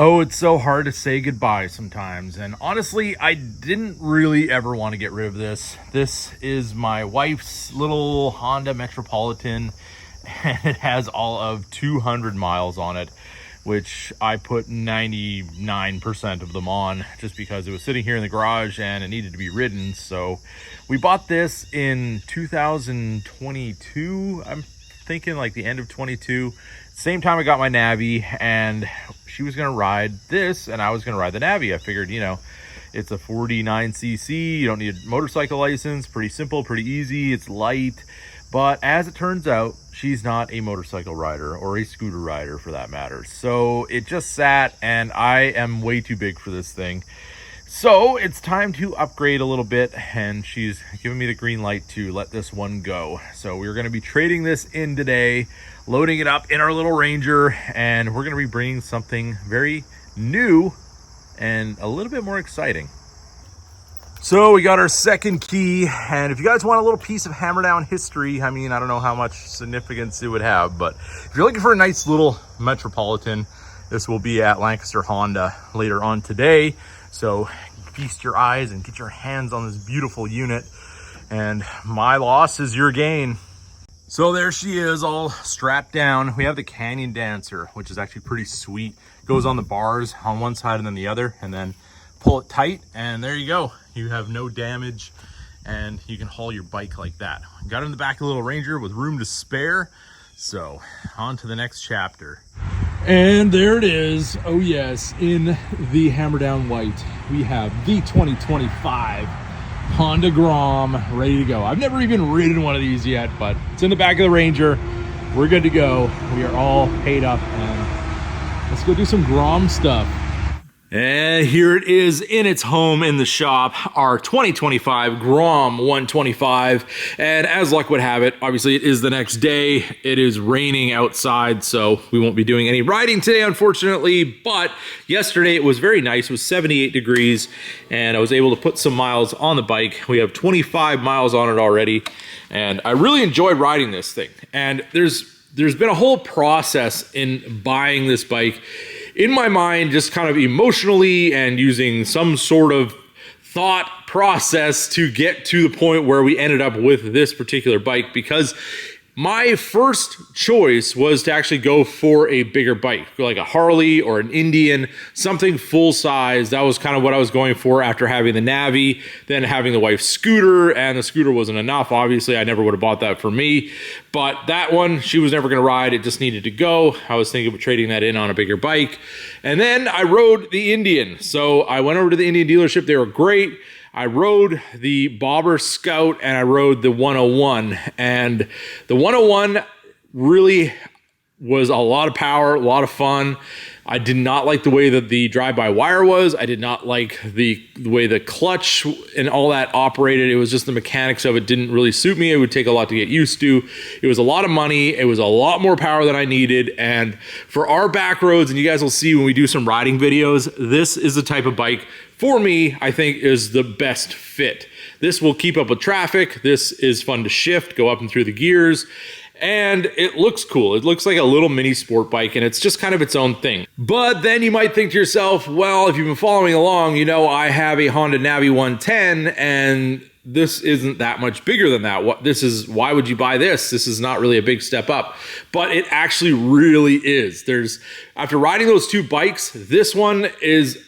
Oh, it's so hard to say goodbye sometimes. And honestly, I didn't really ever want to get rid of this. This is my wife's little Honda Metropolitan, and it has all of 200 miles on it, which I put 99% of them on just because it was sitting here in the garage and it needed to be ridden. So we bought this in 2022. I'm thinking like the end of 22. Same time I got my Navi, and she was going to ride this and I was going to ride the Navi. I figured, you know, it's a 49cc. You don't need a motorcycle license. Pretty simple, pretty easy. It's light. But as it turns out, she's not a motorcycle rider or a scooter rider for that matter. So it just sat, and I am way too big for this thing. So it's time to upgrade a little bit, and she's giving me the green light to let this one go. So we're going to be trading this in today, loading it up in our little Ranger, and we're going to be bringing something very new and a little bit more exciting. So we got our second key, and if you guys want a little piece of Hammerdown history, I mean, I don't know how much significance it would have, but if you're looking for a nice little Metropolitan, this will be at Lancaster Honda later on today. So feast your eyes and get your hands on this beautiful unit, and my loss is your gain. So there she is, all strapped down. We have the Canyon Dancer, which is actually pretty sweet. Goes on the bars on one side and then the other, and then pull it tight, and there you go. You have no damage, and you can haul your bike like that. Got in the back of a little Ranger with room to spare. So on to the next chapter. And there it is. Oh yes, in the Hammerdown white, we have the 2025 Honda Grom ready to go. I've never even ridden one of these yet, but it's in the back of the Ranger. We're good to go. We are all paid up, and let's go do some Grom stuff. And here it is in its home in the shop, our 2025 Grom 125. And as luck would have it, obviously it is the next day. It is raining outside, so we won't be doing any riding today, unfortunately. But yesterday it was very nice. It was 78 degrees, and I was able to put some miles on the bike. We have 25 miles on it already, and I really enjoyed riding this thing. And there's been a whole process in buying this bike. In my mind, just kind of emotionally and using some sort of thought process to get to the point where we ended up with this particular bike, because my first choice was to actually go for a bigger bike, like a Harley or an Indian, something full size. That was kind of what I was going for after having the Navi, then having the wife's scooter, and the scooter wasn't enough. Obviously, I never would have bought that for me, but that one, she was never going to ride. It just needed to go. I was thinking of trading that in on a bigger bike. And then I rode the Indian. So I went over to the Indian dealership. They were great. I rode the Bobber Scout, and I rode the 101, and the 101 really was a lot of power, a lot of fun. I did not like the way that the drive-by-wire was. I did not like the way the clutch and all that operated. It was just the mechanics of it didn't really suit me. It would take a lot to get used to. It was a lot of money. It was a lot more power than I needed. And for our back roads, and you guys will see when we do some riding videos, this is the type of bike, for me, I think is the best fit. This will keep up with traffic. This is fun to shift, go up and through the gears. And it looks cool. It looks like a little mini sport bike, and it's just kind of its own thing. But then you might think to yourself, well, if you've been following along, you know I have a Honda Navi 110, and this isn't that much bigger than that. Why would you buy this? This is not really a big step up. But it actually really is. After riding those two bikes, this one is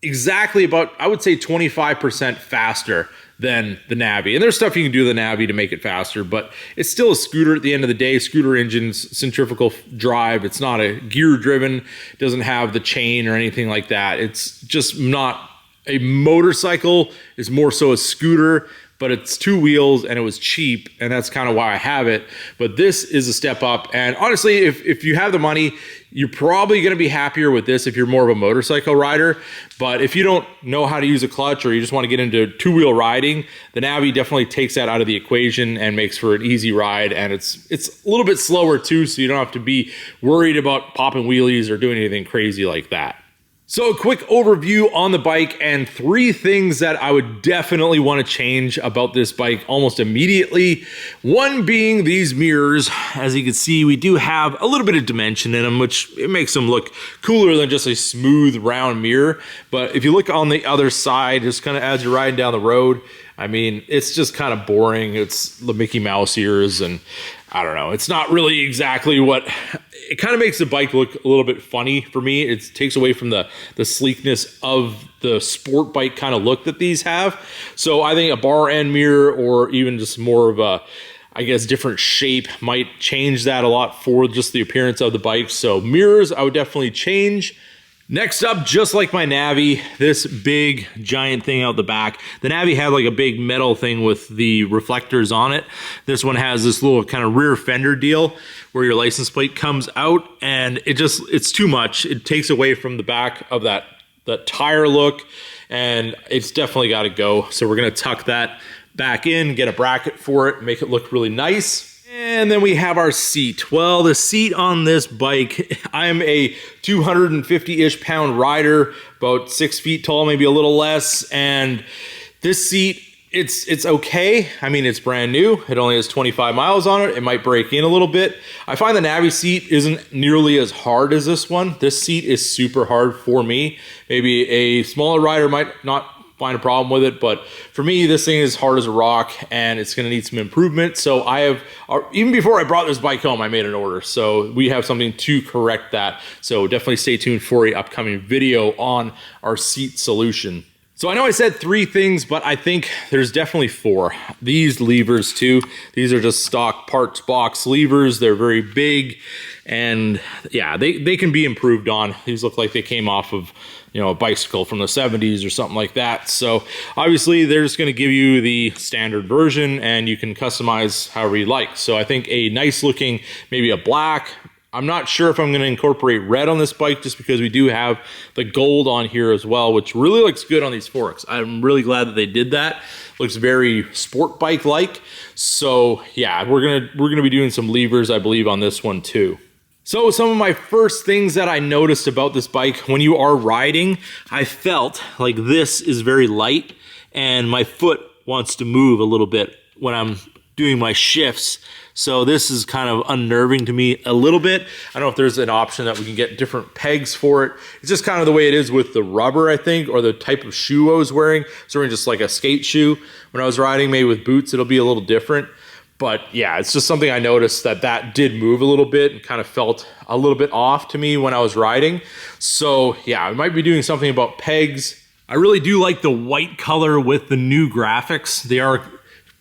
exactly about, I would say, 25% faster than the Navi. And there's stuff you can do with the Navi to make it faster, but it's still a scooter at the end of the day. Scooter engines, centrifugal drive. It's not a gear driven, doesn't have the chain or anything like that. It's just not a motorcycle. It's more so a scooter, but it's two wheels and it was cheap, and that's kind of why I have it. But this is a step up, and honestly, if you have the money, you're probably going to be happier with this if you're more of a motorcycle rider. But if you don't know how to use a clutch, or you just want to get into two-wheel riding, the Navi definitely takes that out of the equation and makes for an easy ride. And it's a little bit slower too, so you don't have to be worried about popping wheelies or doing anything crazy like that. So a quick overview on the bike and 3 things that I would definitely want to change about this bike almost immediately. One being these mirrors. As you can see, we do have a little bit of dimension in them, which it makes them look cooler than just a smooth round mirror. But if you look on the other side, just kind of as you're riding down the road, I mean, it's just kind of boring. It's the Mickey Mouse ears, and I don't know. It's not really exactly what... It kind of makes the bike look a little bit funny for me. It takes away from the sleekness of the sport bike kind of look that these have. So I think a bar end mirror, or even just more of a, I guess, different shape might change that a lot for just the appearance of the bike. So mirrors, I would definitely change. Next up, just like my Navi, this big giant thing out the back. The Navi had like a big metal thing with the reflectors on it. This one has this little kind of rear fender deal where your license plate comes out, and it's too much. It takes away from the back of that tire look, and it's definitely got to go. So we're gonna tuck that back in, get a bracket for it, make it look really nice. And then we have our seat. Well, the seat on this bike, I'm a 250-ish pound rider, about 6 feet tall, maybe a little less. And this seat, it's okay. I mean, it's brand new. It only has 25 miles on it. It might break in a little bit. I find the Navi seat isn't nearly as hard as this one. This seat is super hard for me. Maybe a smaller rider might not find a problem with it, but for me, this thing is hard as a rock, and it's gonna need some improvement. So I have, even before I brought this bike home, I made an order. So we have something to correct that. So definitely stay tuned for an upcoming video on our seat solution. So I know I said 3 things, but I think there's definitely 4. These levers too. These are just stock parts box levers. They're very big, and yeah, they can be improved on. These look like they came off of, you know, a bicycle from the 70s or something like that. So obviously they're just going to give you the standard version, and you can customize however you like. So I think a nice looking, maybe a black. I'm not sure if I'm going to incorporate red on this bike, just because we do have the gold on here as well, which really looks good on these forks. I'm really glad that they did that. Looks very sport bike like. So yeah, we're gonna be doing some levers, I believe, on this one too. So some of my first things that I noticed about this bike, when you are riding, I felt like this is very light, and my foot wants to move a little bit when I'm doing my shifts. So this is kind of unnerving to me a little bit. I don't know if there's an option that we can get different pegs for it. It's just kind of the way it is with the rubber, I think, or the type of shoe I was wearing. So wearing just like a skate shoe when I was riding. Maybe with boots, it'll be a little different. But yeah, it's just something I noticed that did move a little bit and kind of felt a little bit off to me when I was riding. So yeah, I might be doing something about pegs. I really do like the white color with the new graphics.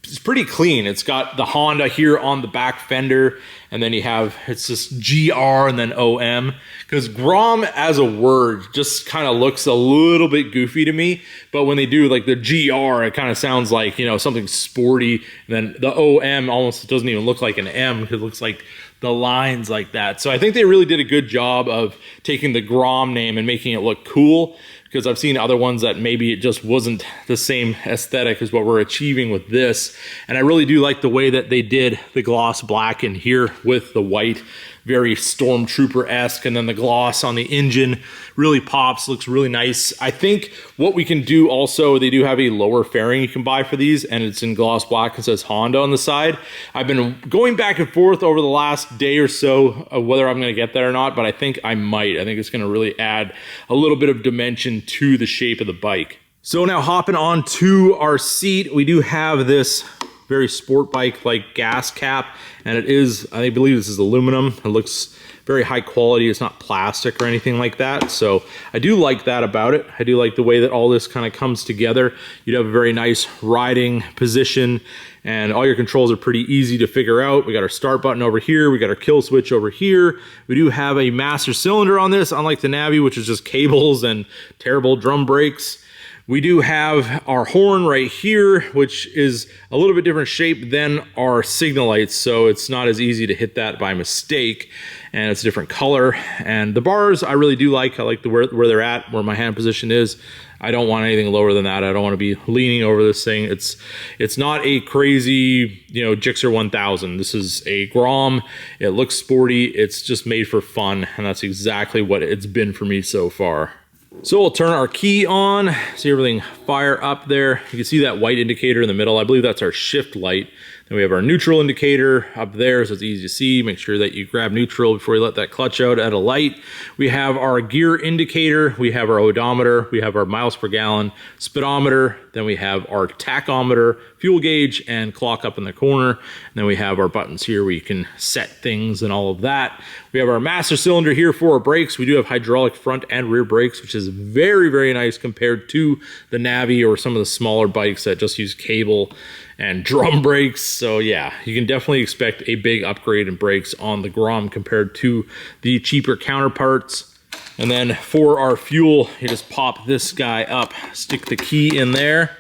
It's pretty clean. It's got the Honda here on the back fender, and then you have, it's just GR and then OM, because Grom as a word just kind of looks a little bit goofy to me, but when they do like the GR, it kind of sounds like, you know, something sporty, and then the OM almost doesn't even look like an M, because it looks like the lines like that. So I think they really did a good job of taking the Grom name and making it look cool, because I've seen other ones that maybe it just wasn't the same aesthetic as what we're achieving with this. And I really do like the way that they did the gloss black in here with the white, very Stormtrooper-esque, and then the gloss on the engine really pops, looks really nice. I think what we can do also, they do have a lower fairing you can buy for these, and it's in gloss black. It says Honda on the side. I've been going back and forth over the last day or so of whether I'm going to get that or not, but I think I might. I think it's going to really add a little bit of dimension to the shape of the bike. So now hopping on to our seat, we do have this very sport bike like gas cap, and it is, I believe this is aluminum. It looks very high quality. It's not plastic or anything like that. So I do like that about it. I do like the way that all this kind of comes together. You'd have a very nice riding position, and all your controls are pretty easy to figure out. We got our start button over here. We got our kill switch over here. We do have a master cylinder on this, unlike the Navi, which is just cables and terrible drum brakes. We do have our horn right here, which is a little bit different shape than our signal lights, so it's not as easy to hit that by mistake, and it's a different color. And the bars I really do like. I like where they're at, where my hand position is. I don't want anything lower than that. I don't want to be leaning over this thing. It's not a crazy, you know, Gixxer 1000. This is a Grom. It looks sporty. It's just made for fun, and that's exactly what it's been for me so far. So we'll turn our key on, see everything fire up there. You can see that white indicator in the middle. I believe that's our shift light. Then we have our neutral indicator up there, so it's easy to see. Make sure that you grab neutral before you let that clutch out at a light. We have our gear indicator, we have our odometer, we have our miles per gallon, speedometer, then we have our tachometer, fuel gauge, and clock up in the corner. And then we have our buttons here where you can set things and all of that. We have our master cylinder here for our brakes. We do have hydraulic front and rear brakes, which is very, very nice compared to the Navi or some of the smaller bikes that just use cable and drum brakes. So yeah, you can definitely expect a big upgrade in brakes on the Grom compared to the cheaper counterparts. And then for our fuel, you just pop this guy up, stick the key in there,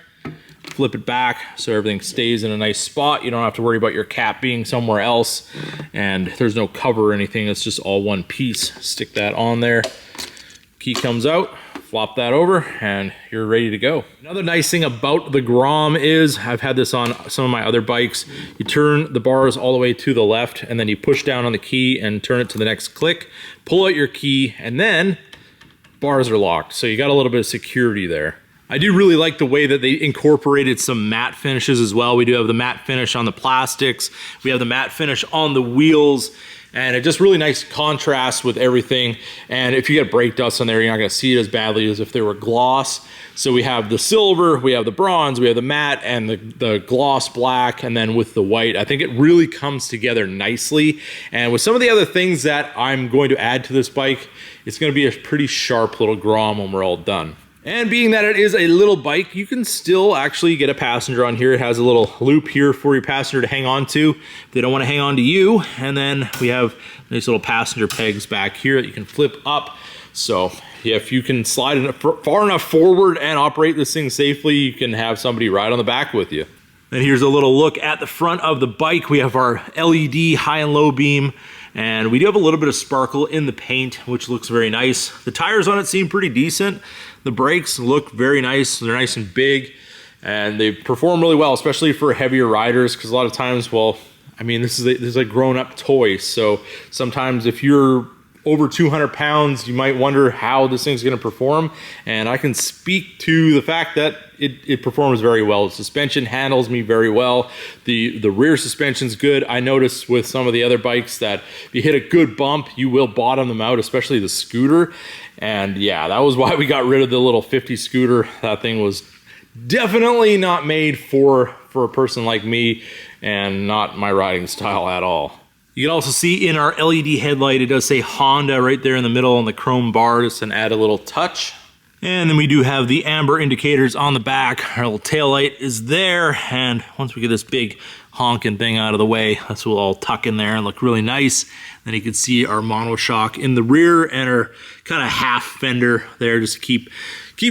flip it back so everything stays in a nice spot. You don't have to worry about your cap being somewhere else, and there's no cover or anything. It's just all one piece. Stick that on there. Key comes out, flop that over, and you're ready to go. Another nice thing about the Grom is, I've had this on some of my other bikes, you turn the bars all the way to the left, and then you push down on the key and turn it to the next click, pull out your key, and then bars are locked. So you got a little bit of security there. I do really like the way that they incorporated some matte finishes as well. We do have the matte finish on the plastics. We have the matte finish on the wheels. And it just really nice contrast with everything. And if you get brake dust on there, you're not gonna see it as badly as if they were gloss. So we have the silver, we have the bronze, we have the matte, and the gloss black, and then with the white. I think it really comes together nicely. And with some of the other things that I'm going to add to this bike, it's gonna be a pretty sharp little Grom when we're all done. And being that it is a little bike, you can still actually get a passenger on here. It has a little loop here for your passenger to hang on to if they don't want to hang on to you. And then we have nice little passenger pegs back here that you can flip up. So yeah, if you can slide it far enough forward and operate this thing safely, you can have somebody ride on the back with you. Then here's a little look at the front of the bike. We have our LED high and low beam, and we do have a little bit of sparkle in the paint, which looks very nice. The tires on it seem pretty decent. The brakes look very nice. They're nice and big, and they perform really well, especially for heavier riders, because a lot of times, well, I mean, this is a grown-up toy, so sometimes if you're over 200 pounds, you might wonder how this thing's gonna perform, and I can speak to the fact that it performs very well. The suspension handles me very well. The rear suspension's good. I noticed with some of the other bikes that if you hit a good bump, you will bottom them out, especially the scooter. And yeah, that was why we got rid of the little 50 scooter. That thing was definitely not made for a person like me, and not my riding style at all. You can also see in our LED headlight, it does say Honda right there in the middle on the chrome bar, just to add a little touch. And then we do have the amber indicators on the back. Our little tail light is there, and once we get this big honking thing out of the way, this will all tuck in there and look really nice. Then you can see our monoshock in the rear and our kind of half fender there, just to keep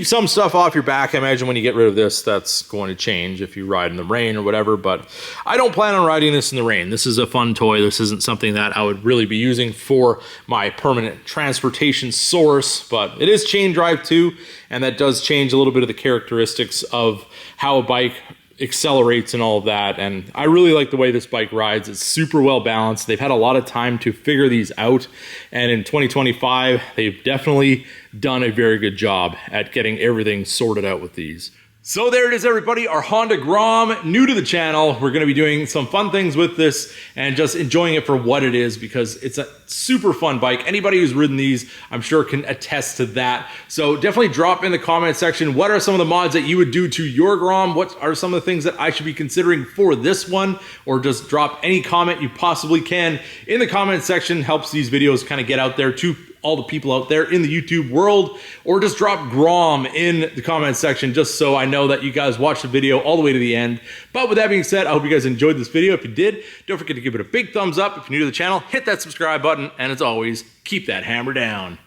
some stuff off your back. I imagine when you get rid of this, that's going to change if you ride in the rain or whatever, but I don't plan on riding this in the rain. This is a fun toy. This isn't something that I would really be using for my permanent transportation source, but it is chain drive too, and that does change a little bit of the characteristics of how a bike accelerates and all of that. And I really like the way this bike rides. It's super well balanced. They've had a lot of time to figure these out, and in 2025 they've definitely done a very good job at getting everything sorted out with these. So there it is, everybody, our Honda Grom, new to the channel. We're gonna be doing some fun things with this and just enjoying it for what it is, because it's a super fun bike. Anybody who's ridden these, I'm sure, can attest to that. So definitely drop in the comment section, what are some of the mods that you would do to your Grom? What are some of the things that I should be considering for this one? Or just drop any comment you possibly can in the comment section. Helps these videos kind of get out there to all the people out there in the YouTube world, or just drop Grom in the comment section just so I know that you guys watched the video all the way to the end. But with that being said, I hope you guys enjoyed this video. If you did, don't forget to give it a big thumbs up. If you're new to the channel, hit that subscribe button, and as always, keep that hammer down.